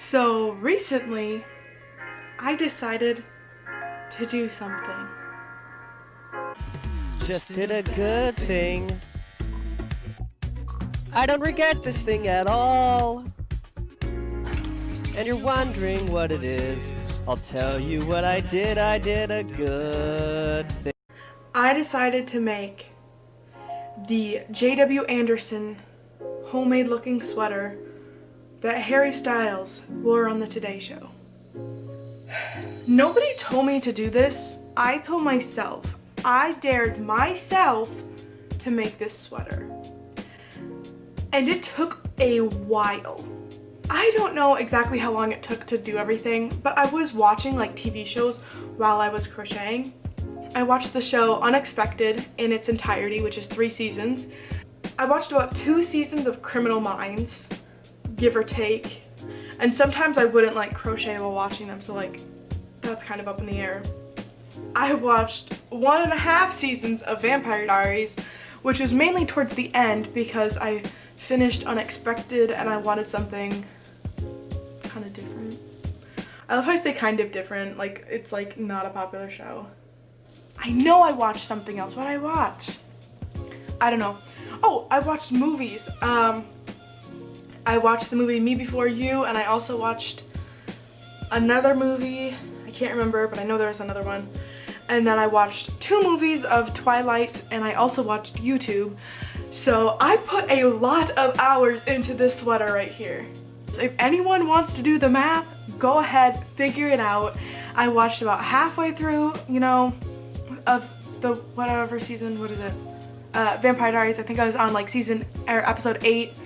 So recently, I decided to do something. Just did a good thing. I don't regret this thing at all. And you're wondering what it is. I'll tell you what I did a good thing. I decided to make the J.W. Anderson homemade looking sweater that Harry Styles wore on the Today Show. Nobody told me to do this. I told myself. I dared myself to make this sweater. And it took a while. I don't know exactly how long it took to do everything, but I was watching like TV shows while I was crocheting. I watched the show Unexpected in its entirety, which is 3 seasons. I watched about 2 seasons of Criminal Minds, give or take. And sometimes I wouldn't like crochet while watching them, so like that's kind of up in the air. I watched 1.5 seasons of Vampire Diaries, which was mainly towards the end because I finished Unexpected and I wanted something kind of different. I love how I say kind of different, like it's like not a popular show. I know I watched something else. What did I watch? I don't know. Oh, I watched movies. I watched the movie Me Before You, and I also watched another movie. I can't remember, but I know there was another one. And then I watched 2 movies of Twilight, and I also watched YouTube. So I put a lot of hours into this sweater right here. So if anyone wants to do the math, go ahead, figure it out. I watched about halfway through, you know, of the whatever season, what is it? Vampire Diaries. I think I was on like season or episode 8.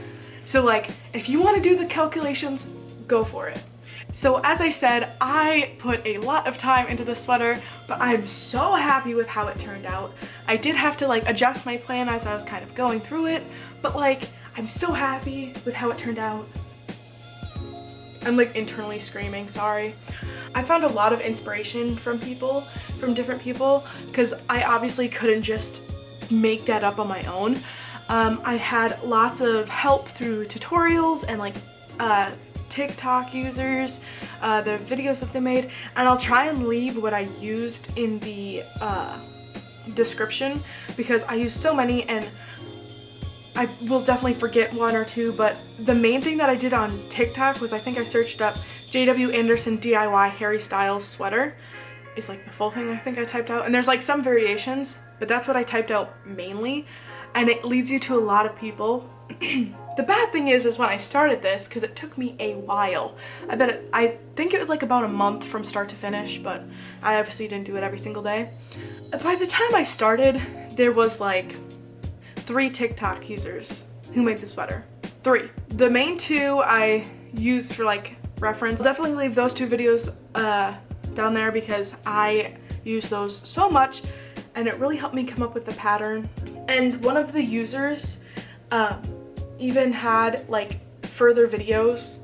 So like if you want to do the calculations, go for it. So as I said, I put a lot of time into the sweater, but I'm so happy with how it turned out. I did have to like adjust my plan as I was kind of going through it, but like I'm so happy with how it turned out. I'm like internally screaming, sorry. I found a lot of inspiration from different people, because I obviously couldn't just make that up on my own. I had lots of help through tutorials and like TikTok users, the videos that they made, and I'll try and leave what I used in the description because I used so many and I will definitely forget 1 or 2, but the main thing that I did on TikTok was I think I searched up J.W. Anderson DIY Harry Styles sweater. Is like the full thing I think I typed out, and there's like some variations, but that's what I typed out mainly, and it leads you to a lot of people. The bad thing is when I started this, because it took me a while. I think it was like about a month from start to finish, but I obviously didn't do it every single day. By the time I started, there was like 3 TikTok users who made the sweater. 3. The main 2 I used for like reference. I'll definitely leave those 2 videos down there because I use those so much and it really helped me come up with the pattern. And one of the users even had like further videos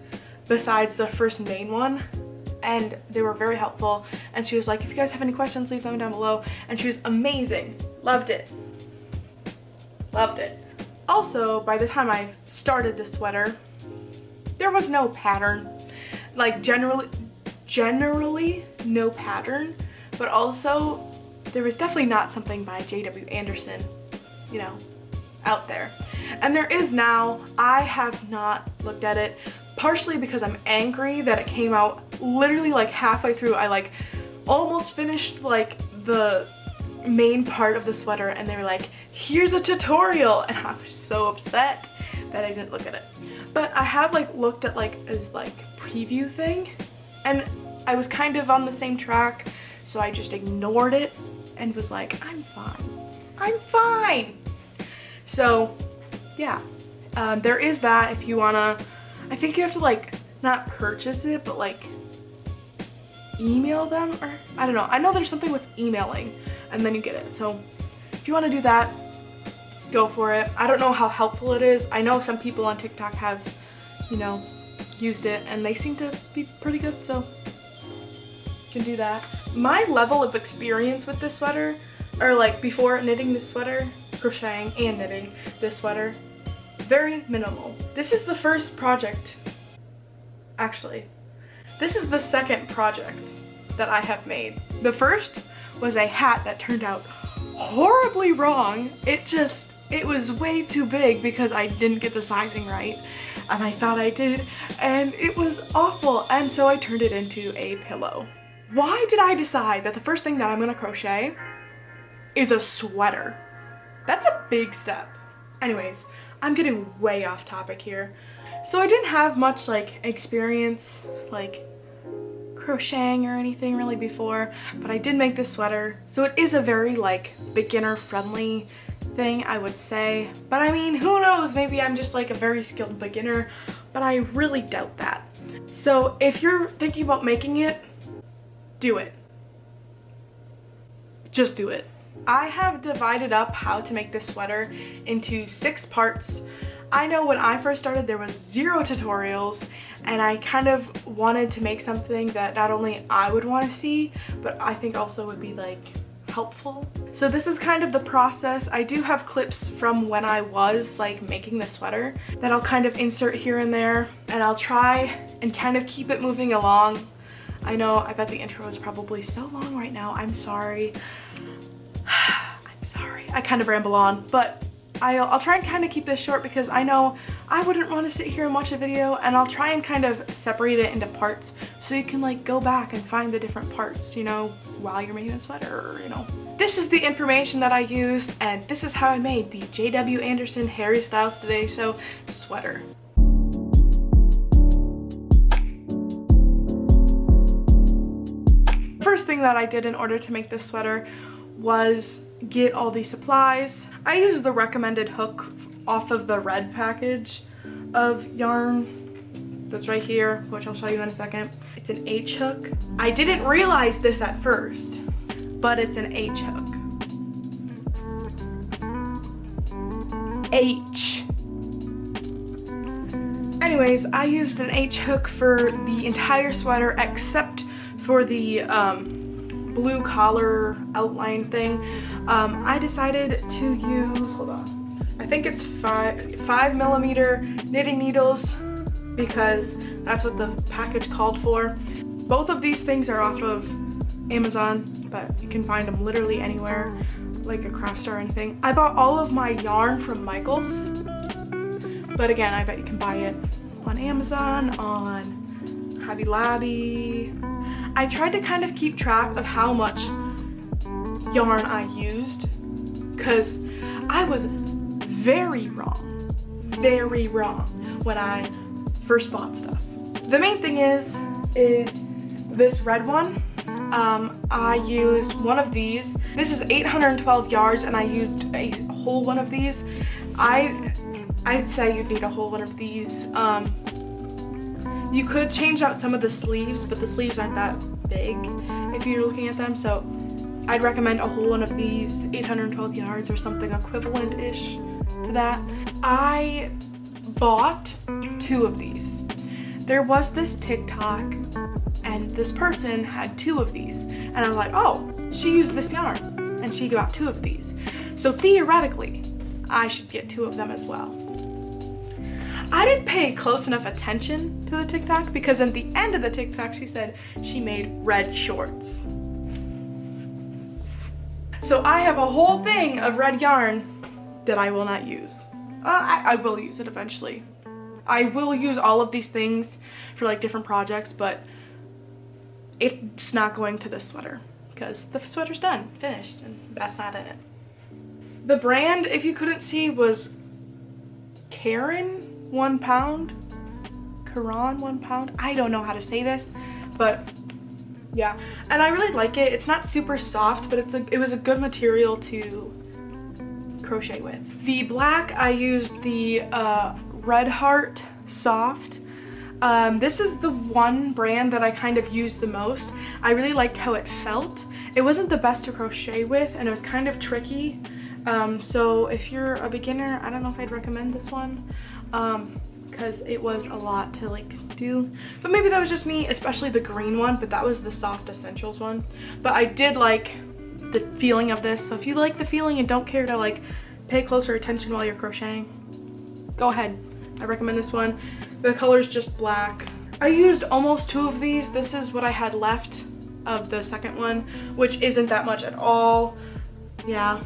besides the first main one, and they were very helpful, and she was like, if you guys have any questions, leave them down below, and she was amazing. Loved it. Loved it. Also, by the time I started this sweater, there was no pattern. Like generally no pattern, but also there was definitely not something by J.W. Anderson, you know, out there. And there is now. I have not looked at it, partially because I'm angry that it came out literally like halfway through. I like almost finished like the main part of the sweater and they were like, here's a tutorial, and I was so upset that I didn't look at it. But I have like looked at like this like preview thing, and I was kind of on the same track, so I just ignored it and was like, I'm fine. So yeah, there is that. If you wanna, I think you have to like not purchase it, but like email them, or I don't know. I know there's something with emailing and then you get it. So if you want to do that, go for it. I don't know how helpful it is. I know some people on TikTok have, you know, used it and they seem to be pretty good, so you can do that. My level of experience with this sweater, or like before knitting this sweater, crocheting and knitting this sweater, very minimal. This is the first project, actually, This is the second project that I have made. The first was a hat that turned out horribly wrong. It was way too big because I didn't get the sizing right, and I thought I did, and it was awful, and so I turned it into a pillow. Why did I decide that the first thing that I'm gonna crochet is a sweater? That's a big step. Anyways, I'm getting way off topic here. So I didn't have much like experience like crocheting or anything really before, but I did make this sweater. So it is a very like beginner friendly thing, I would say. But I mean, who knows, maybe I'm just like a very skilled beginner, but I really doubt that. So if you're thinking about making it, do it. Just do it. I have divided up how to make this sweater into 6 parts. I know when I first started there was 0 tutorials, and I kind of wanted to make something that not only I would want to see, but I think also would be like helpful. So this is kind of the process. I do have clips from when I was like making the sweater that I'll kind of insert here and there, and I'll try and kind of keep it moving along. I know, I bet the intro is probably so long right now. I'm sorry. I'm sorry. I kind of ramble on, but I'll try and kind of keep this short because I know I wouldn't want to sit here and watch a video, and I'll try and kind of separate it into parts so you can like go back and find the different parts, you know, while you're making a sweater, you know. This is the information that I used, and this is how I made the J.W. Anderson Harry Styles Today Show sweater. First thing that I did in order to make this sweater was get all these supplies. I used the recommended hook off of the red package of yarn that's right here, which I'll show you in a second. It's an H hook. I didn't realize this at first, but it's an H hook. H. Anyways, I used an H hook for the entire sweater except for the blue collar outline thing. I decided to use, hold on, I think it's 5mm knitting needles because that's what the package called for. Both of these things are off of Amazon, but you can find them literally anywhere, like a craft store or anything. I bought all of my yarn from Michael's, but again, I bet you can buy it on Amazon, on Hobby Lobby. I tried to kind of keep track of how much yarn I used because I was very wrong when I first bought stuff. The main thing is this red one. I used one of these. This is 812 yards, and I used a whole one of these. I'd say you'd need a whole one of these. You could change out some of the sleeves, but the sleeves aren't that big if you're looking at them, so I'd recommend a whole one of these, 812 yards or something equivalent-ish to that. I bought 2 of these. There was this TikTok, and this person had 2 of these, and I was like, oh, she used this yarn, and she got 2 of these. So theoretically, I should get 2 of them as well. I didn't pay close enough attention to the TikTok because at the end of the TikTok she said she made red shorts. So I have a whole thing of red yarn that I will not use. I will use it eventually. I will use all of these things for like different projects, but it's not going to this sweater because the sweater's done, finished, and that's not in it. The brand, if you couldn't see, was Karen 1 pound, Karan 1 pound. I don't know how to say this, but yeah, and I really like it. It's not super soft, but it was a good material to crochet with. The black, I used the Red Heart Soft. This is the one brand that I kind of used the most. I really liked how it felt. It wasn't the best to crochet with, and it was kind of tricky. So if you're a beginner, I don't know if I'd recommend this one. Because it was a lot to like do, but maybe that was just me, especially the green one, but that was the Soft Essentials one. But I did like the feeling of this, so if you like the feeling and don't care to like pay closer attention while you're crocheting, go ahead. I recommend this one. The color's just black. I used almost 2 of these. This is what I had left of the second one, which isn't that much at all. Yeah.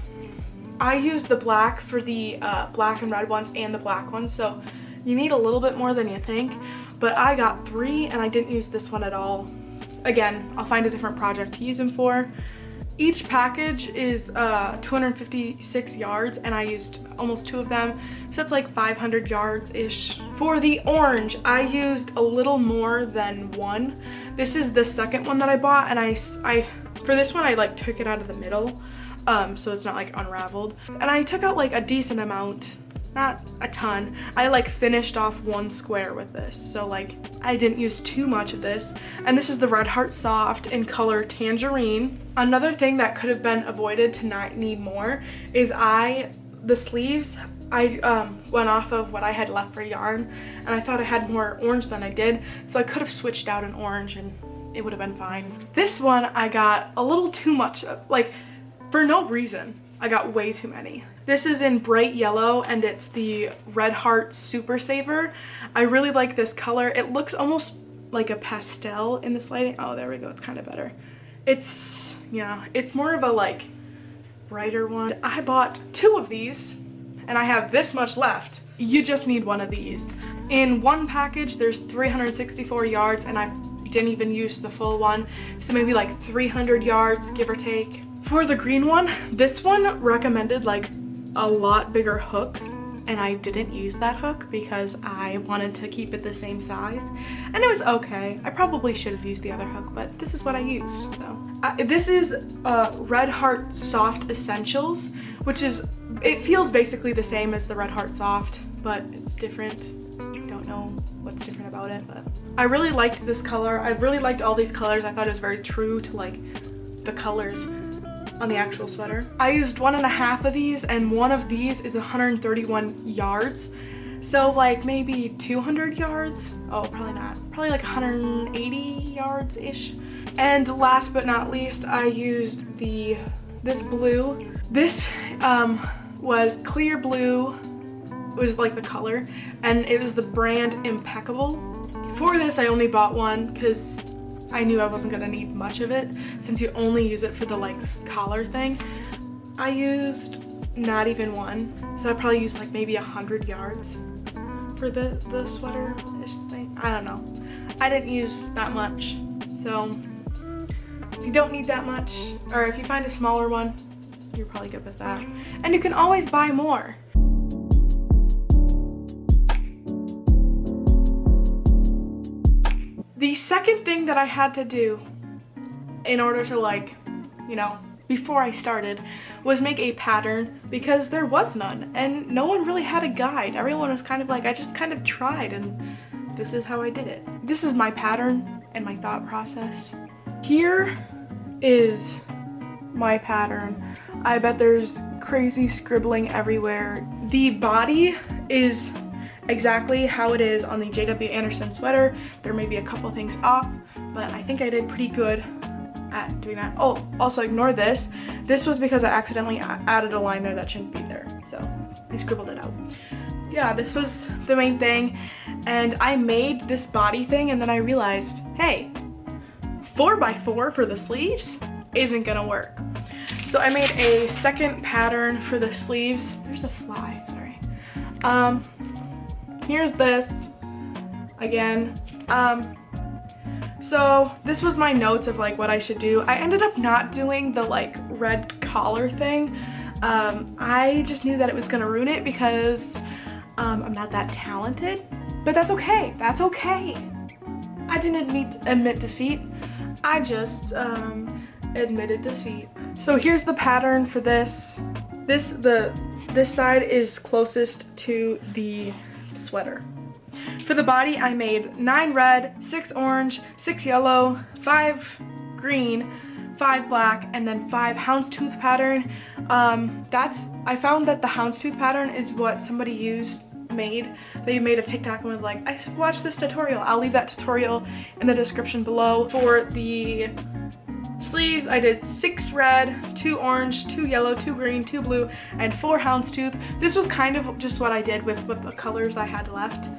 I used the black for the black and red ones and the black ones, so you need a little bit more than you think. But I got 3 and I didn't use this one at all. Again, I'll find a different project to use them for. Each package is 256 yards and I used almost 2 of them, so that's like 500 yards-ish. For the orange, I used a little more than 1. This is the second one that I bought, and I for this one I like took it out of the middle, so it's not like unraveled. And I took out like a decent amount, not a ton. I like finished off 1 square with this, so like I didn't use too much of this. And this is the Red Heart Soft in color Tangerine. Another thing that could have been avoided to not need more is the sleeves, I went off of what I had left for yarn, and I thought I had more orange than I did, so I could have switched out an orange and it would have been fine. This one I got a little too much of, like for no reason. I got way too many. This is in bright yellow and it's the Red Heart Super Saver. I really like this color. It looks almost like a pastel in this lighting. Oh, there we go. It's kind of better. It's, yeah, it's more of a like brighter one. I bought 2 of these and I have this much left. You just need 1 of these. In 1 package, there's 364 yards and I didn't even use the full one. So maybe like 300 yards, give or take. For the green one, this one recommended like a lot bigger hook, and I didn't use that hook because I wanted to keep it the same size, and it was okay. I probably should have used the other hook, but this is what I used. So this is Red Heart Soft Essentials, which is, it feels basically the same as the Red Heart Soft, but it's different. I don't know what's different about it, but I really liked this color. I really liked all these colors. I thought it was very true to like the colors on the actual sweater. I used 1.5 of these, and 1 of these is 131 yards. So like maybe 200 yards. Oh, probably not. Probably like 180 yards-ish. And last but not least, I used this blue. This was clear blue. It was like the color, and it was the brand Impeccable. For this, I only bought 1 because I knew I wasn't gonna need much of it since you only use it for the like collar thing. I used not even 1, so I probably used like maybe 100 yards for the sweater-ish thing. I don't know. I didn't use that much, so if you don't need that much, or if you find a smaller one, you're probably good with that. And you can always buy more. The second thing that I had to do in order to like, you know, before I started, was make a pattern, because there was none and no one really had a guide. Everyone was kind of like, I just kind of tried and this is how I did it. This is my pattern and my thought process. Here is my pattern. I bet there's crazy scribbling everywhere. The body is exactly how it is on the J.W. Anderson sweater. There may be a couple things off, but I think I did pretty good at doing that. Oh, also ignore this. This was because I accidentally added a line there that shouldn't be there, so I scribbled it out. Yeah, this was the main thing, and I made this body thing, and then I realized, hey, 4x4 for the sleeves isn't gonna work. So I made a second pattern for the sleeves. There's a fly, sorry. Here's this again. So this was my notes of like what I should do. I ended up not doing the like red collar thing. I just knew that it was gonna ruin it because I'm not that talented, but that's okay. That's okay. I didn't admit defeat. I just admitted defeat. So here's the pattern for this. This side is closest to the sweater. For the body, I made 9 red, 6 orange, 6 yellow, 5 green, 5 black, and then 5 houndstooth pattern. I found that the houndstooth pattern is what somebody they made a TikTok and was like, I watched this tutorial. I'll leave that tutorial in the description below. For the sleeves, I did 6 red, 2 orange, 2 yellow, 2 green, 2 blue, and 4 houndstooth. This was kind of just what I did with the colors I had left.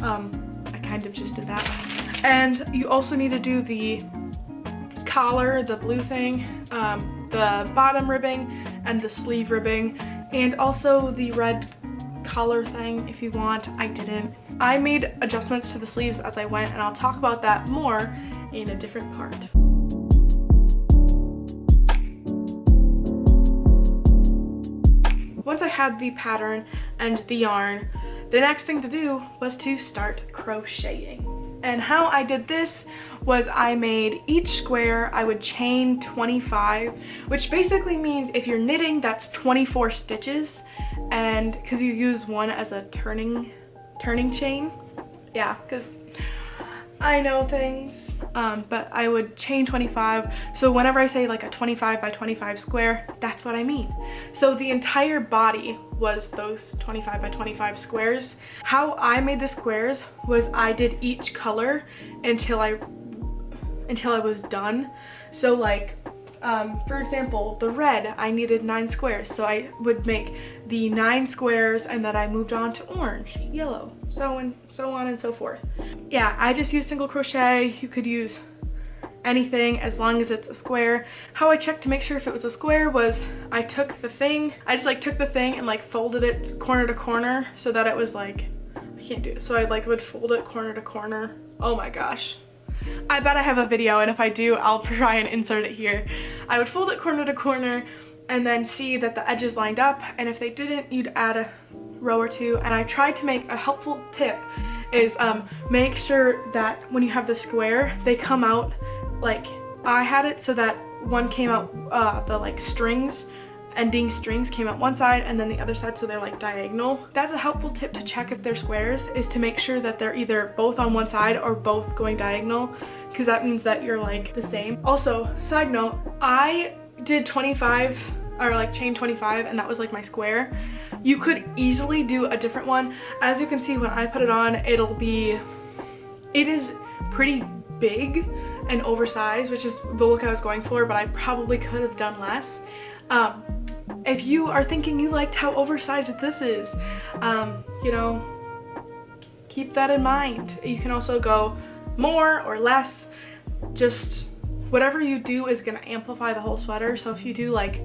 I kind of just did that. And you also need to do the collar, the blue thing, the bottom ribbing, and the sleeve ribbing, and also the red collar thing if you want. I didn't. I made adjustments to the sleeves as I went, and I'll talk about that more in a different part. Once I had the pattern and the yarn, the next thing to do was to start crocheting. And how I did this was I made each square, I would chain 25, which basically means if you're knitting, that's 24 stitches, and because you use one as a turning chain. Yeah, because I know things. But I would chain 25, so whenever I say like a 25 by 25 square, that's what I mean. So the entire body was those 25 by 25 squares. How I made the squares was I did each color until I was done. So like, for example, the red, I needed 9 squares, so I would make the 9 squares, and then I moved on to orange, yellow, so on and so forth. Yeah, I just used single crochet. You could use anything as long as it's a square. How I checked to make sure if it was a square was I took the thing, took the thing and like folded it corner to corner so that it was like, I can't do it. So I like would fold it corner to corner. Oh my gosh. I bet I have a video, and if I do, I'll try and insert it here. I would fold it corner to corner and then see that the edges lined up, and if they didn't, you'd add a row or two. And I tried to make a helpful tip is make sure that when you have the square, they come out like I had it, so that one came out, the like strings, ending strings came out one side and then the other side, so they're like diagonal. That's a helpful tip to check if they're squares, is to make sure that they're either both on one side or both going diagonal, because that means that you're like the same. Also, side note, I did 25 or like chain 25, and that was like my square. You could easily do a different one. As you can see, when I put it on, it is pretty big and oversized, which is the look I was going for, but I probably could have done less. If you are thinking you liked how oversized this is, you know, keep that in mind. You can also go more or less. Just whatever you do is going to amplify the whole sweater. So if you do like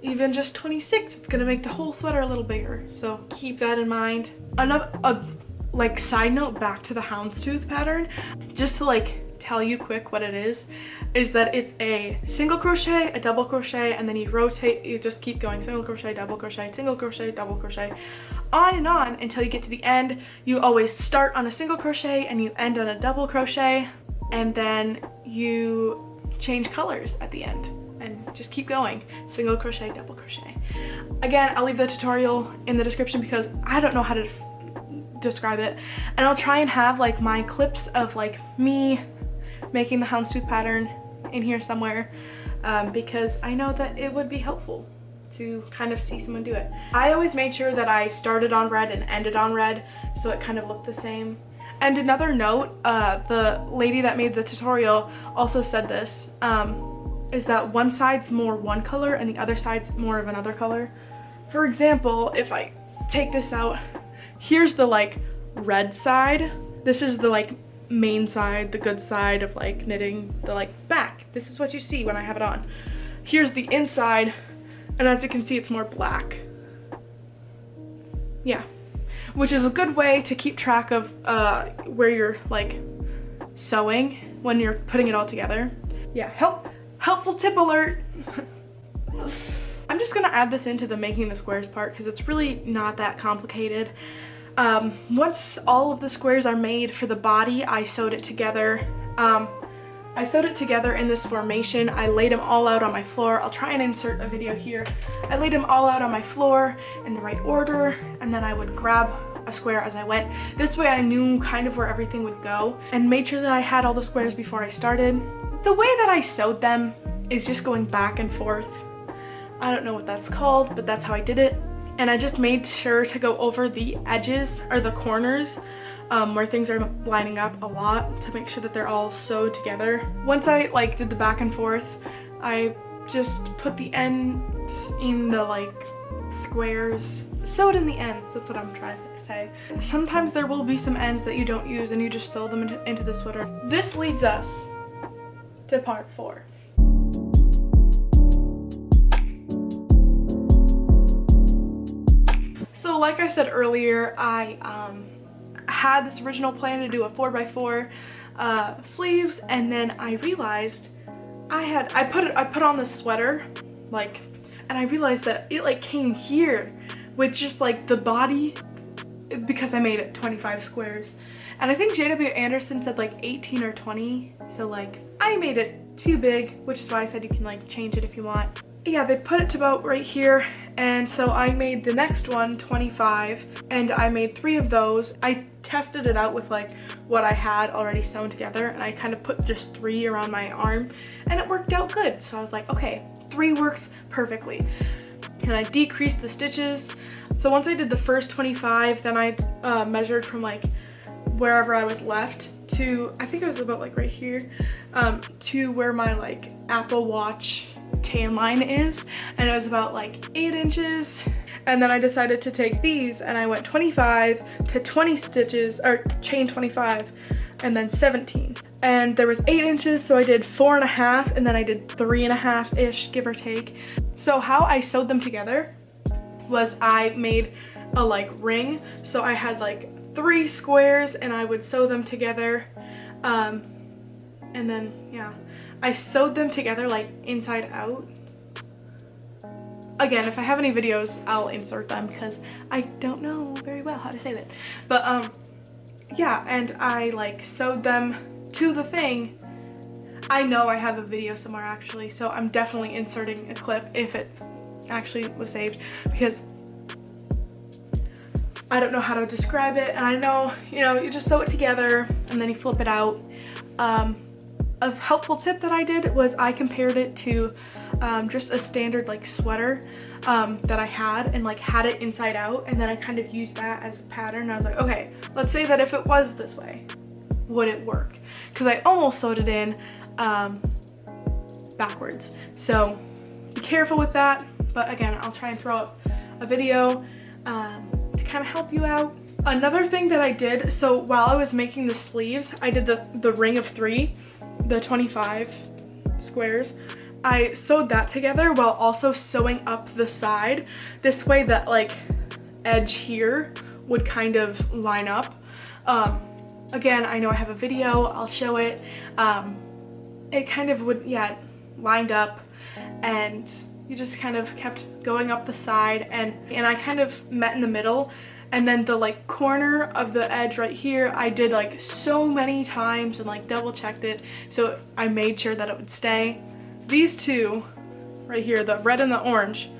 even just 26, it's going to make the whole sweater a little bigger. So keep that in mind. Another like side note back to the houndstooth pattern, just to like tell you quick what it is that it's a single crochet, a double crochet, and then you rotate, you just keep going single crochet, double crochet, single crochet, double crochet, on and on until you get to the end. You always start on a single crochet and you end on a double crochet, and then you change colors at the end and just keep going, single crochet, double crochet. Again, I'll leave the tutorial in the description because I don't know how to describe it, and I'll try and have like my clips of like me making the houndstooth pattern in here somewhere, because I know that it would be helpful to kind of see someone do it. I always made sure that I started on red and ended on red, so it kind of looked the same. And another note, the lady that made the tutorial also said this, is that one side's more one color and the other side's more of another color. For example, if I take this out, here's the like red side. This is the like main side, the good side of like knitting, the like back. This is what you see when I have it on. Here's the inside, and as you can see, it's more black. Yeah, which is a good way to keep track of where you're like sewing when you're putting it all together. Yeah, helpful tip alert. I'm just gonna add this into the making the squares part because it's really not that complicated. Once all of the squares are made for the body, I sewed it together. I sewed it together in this formation. I laid them all out on my floor. I'll try and insert a video here. I laid them all out on my floor in the right order, and then I would grab a square as I went. This way I knew kind of where everything would go and made sure that I had all the squares before I started. The way that I sewed them is just going back and forth. I don't know what that's called, but that's how I did it. And I just made sure to go over the edges or the corners where things are lining up a lot to make sure that they're all sewed together. Once I like did the back and forth, I just put the ends in the like squares, sewed in the ends. That's what I'm trying to say. Sometimes there will be some ends that you don't use and you just sew them into the sweater. This leads us to part 4. So like I said earlier, I had this original plan to do a 4x4 sleeves, and then I realized I put on this sweater, like, and I realized that it like came here with just like the body, because I made it 25 squares, and I think J.W. Anderson said like 18 or 20, so like I made it too big, which is why I said you can like change it if you want. Yeah, they put it to about right here, and so I made the next one 25, and I made 3 of those. I tested it out with like what I had already sewn together, and I kind of put just 3 around my arm, and it worked out good. So I was like, okay, 3 works perfectly. And I decreased the stitches. So once I did the first 25, then I measured from like wherever I was left to, I think it was about like right here, to where my like Apple Watch tan line is, and it was about like 8 inches. And then I decided to take these, and I went 25 to 20 stitches, or chain 25, and then 17. And there was 8 inches, so I did 4.5, and then I did 3.5-ish, give or take. So how I sewed them together was I made a like ring. So I had like 3 squares, and I would sew them together, and then yeah, I sewed them together like inside out. Again, if I have any videos, I'll insert them because I don't know very well how to say that. But yeah, and I like sewed them to the thing. I know I have a video somewhere actually, so I'm definitely inserting a clip if it actually was saved, because I don't know how to describe it, and I know, you know, you just sew it together and then you flip it out. A helpful tip that I did was I compared it to just a standard like sweater that I had, and like had it inside out, and then I kind of used that as a pattern. I was like, okay, let's say that if it was this way, would it work? Because I almost sewed it in backwards. So be careful with that, but again, I'll try and throw up a video to kind of help you out. Another thing that I did, so while I was making the sleeves, I did the ring of 3, the 25 squares. I sewed that together while also sewing up the side. This way that like edge here would kind of line up. Again, I know I have a video, I'll show it. It kind of would, yeah, lined up, and you just kind of kept going up the side, and I kind of met in the middle. And then the like corner of the edge right here, I did like so many times and like double checked it, so I made sure that it would stay. These two right here, the red and the orange,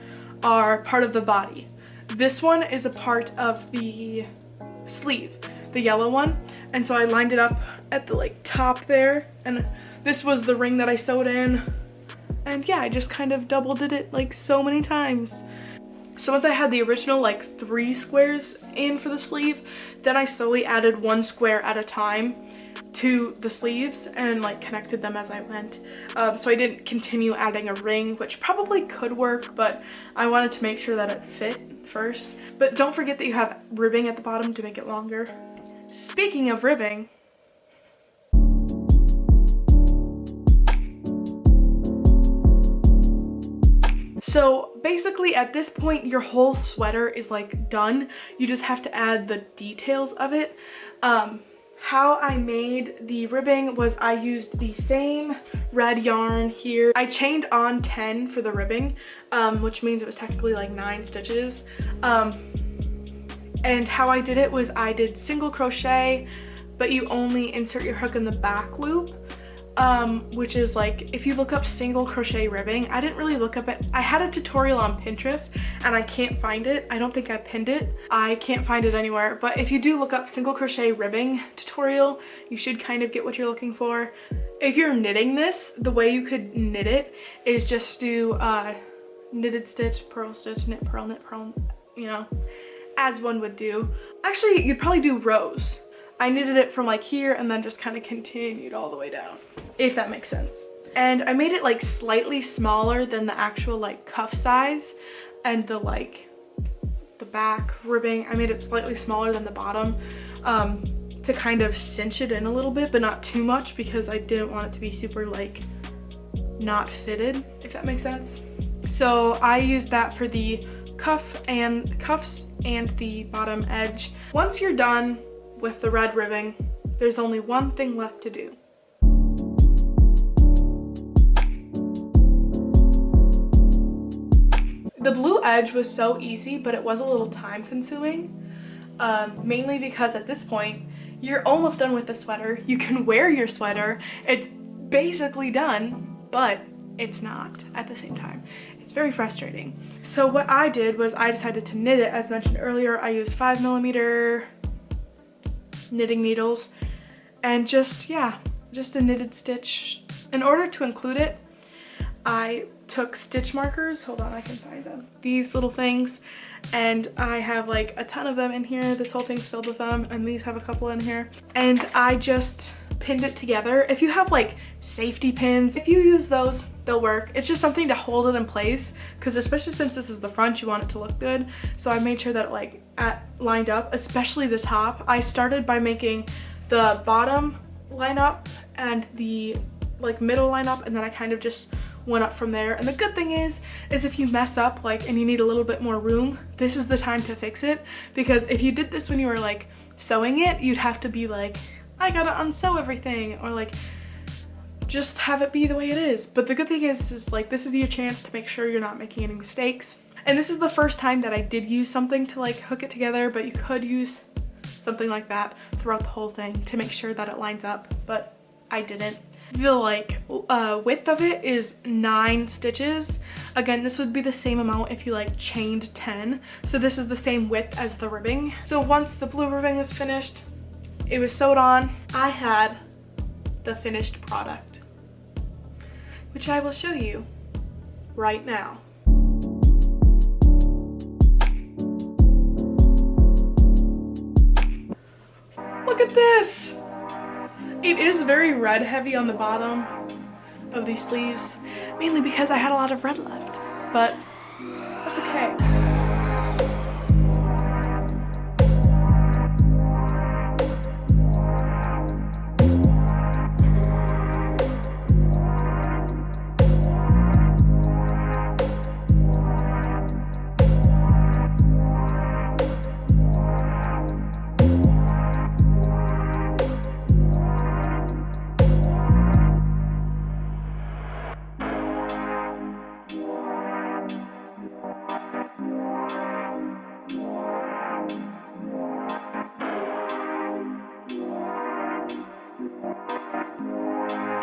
are part of the body. This one is a part of the sleeve, the yellow one, and so I lined it up at the like top there, and this was the ring that I sewed in, and yeah, I just kind of double did it like so many times. So once I had the original like 3 squares in for the sleeve, then I slowly added 1 square at a time to the sleeves and like connected them as I went. So I didn't continue adding a ring, which probably could work, but I wanted to make sure that it fit first. But don't forget that you have ribbing at the bottom to make it longer. Speaking of ribbing, so basically at this point your whole sweater is like done. You just have to add the details of it. How I made the ribbing was I used the same red yarn here. I chained on 10 for the ribbing, which means it was technically like 9 stitches. And how I did it was I did single crochet, but you only insert your hook in the back loop. Which is like, if you look up single crochet ribbing, I didn't really look up it. I had a tutorial on Pinterest and I can't find it. I don't think I pinned it. I can't find it anywhere, but if you do look up single crochet ribbing tutorial, you should kind of get what you're looking for. If you're knitting this, the way you could knit it is just do knitted stitch, purl stitch, knit, purl, you know, as one would do. Actually, you'd probably do rows. I knitted it from like here and then just kind of continued all the way down, if that makes sense. And I made it like slightly smaller than the actual like cuff size and the back ribbing. I made it slightly smaller than the bottom to kind of cinch it in a little bit, but not too much because I didn't want it to be super like not fitted, if that makes sense. So I used that for the cuffs and the bottom edge. Once you're done with the red ribbing, there's only one thing left to do. The blue edge was so easy, but it was a little time consuming, mainly because at this point, you're almost done with the sweater. You can wear your sweater. It's basically done, but it's not at the same time. It's very frustrating. So what I did was I decided to knit it. As mentioned earlier, I used 5mm knitting needles and just a knitted stitch. In order to include it, I took stitch markers. Hold on, I can find them. These little things, and I have like a ton of them in here. This whole thing's filled with them, and these have a couple in here. And I just pinned it together. If you have like safety pins, if you use those, they'll work. It's just something to hold it in place, because especially since this is the front, you want it to look good. So I made sure that like lined up, especially the top. I started by making the bottom line up and the like middle line up, and then I kind of just went up from there. And the good thing is if you mess up like and you need a little bit more room, this is the time to fix it, because if you did this when you were like sewing it, you'd have to be like, I gotta unsew everything, or like just have it be the way it is. But the good thing is like this is your chance to make sure you're not making any mistakes. And this is the first time that I did use something to like hook it together, but you could use something like that throughout the whole thing to make sure that it lines up, but I didn't. The like width of it is 9 stitches. Again, this would be the same amount if you like chained 10. So this is the same width as the ribbing. So once the blue ribbing was finished, it was sewed on, I had the finished product, which I will show you right now. Look at this! It is very red heavy on the bottom of these sleeves, mainly because I had a lot of red left, but that's okay.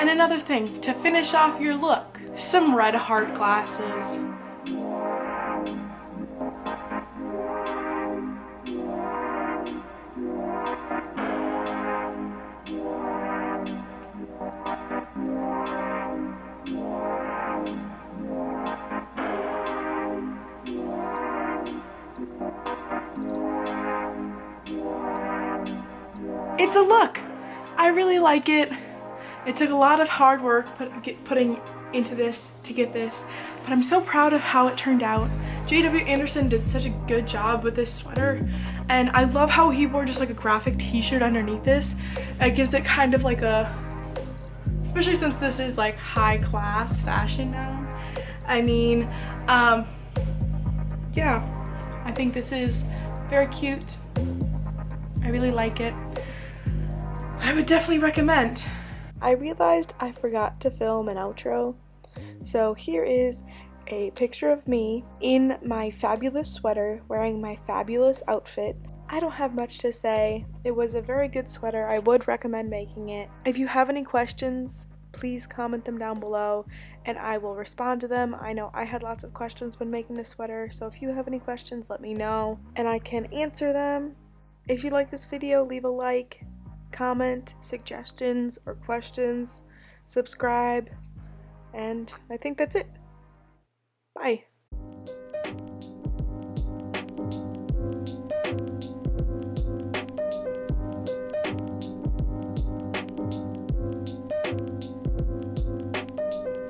And another thing, to finish off your look, some red heart glasses. It's a look. I really like it. It took a lot of hard work putting into this to get this, but I'm so proud of how it turned out. J.W. Anderson did such a good job with this sweater, and I love how he wore just like a graphic t-shirt underneath this. It gives it kind of like a, especially since this is like high class fashion now. I mean, yeah, I think this is very cute. I really like it. I would definitely recommend. I realized I forgot to film an outro, so here is a picture of me in my fabulous sweater wearing my fabulous outfit. I don't have much to say. It was a very good sweater. I would recommend making it. If you have any questions, please comment them down below and I will respond to them. I know I had lots of questions when making this sweater, so if you have any questions, let me know and I can answer them. If you like this video, leave a like, comment, suggestions, or questions, subscribe, and I think that's it. Bye.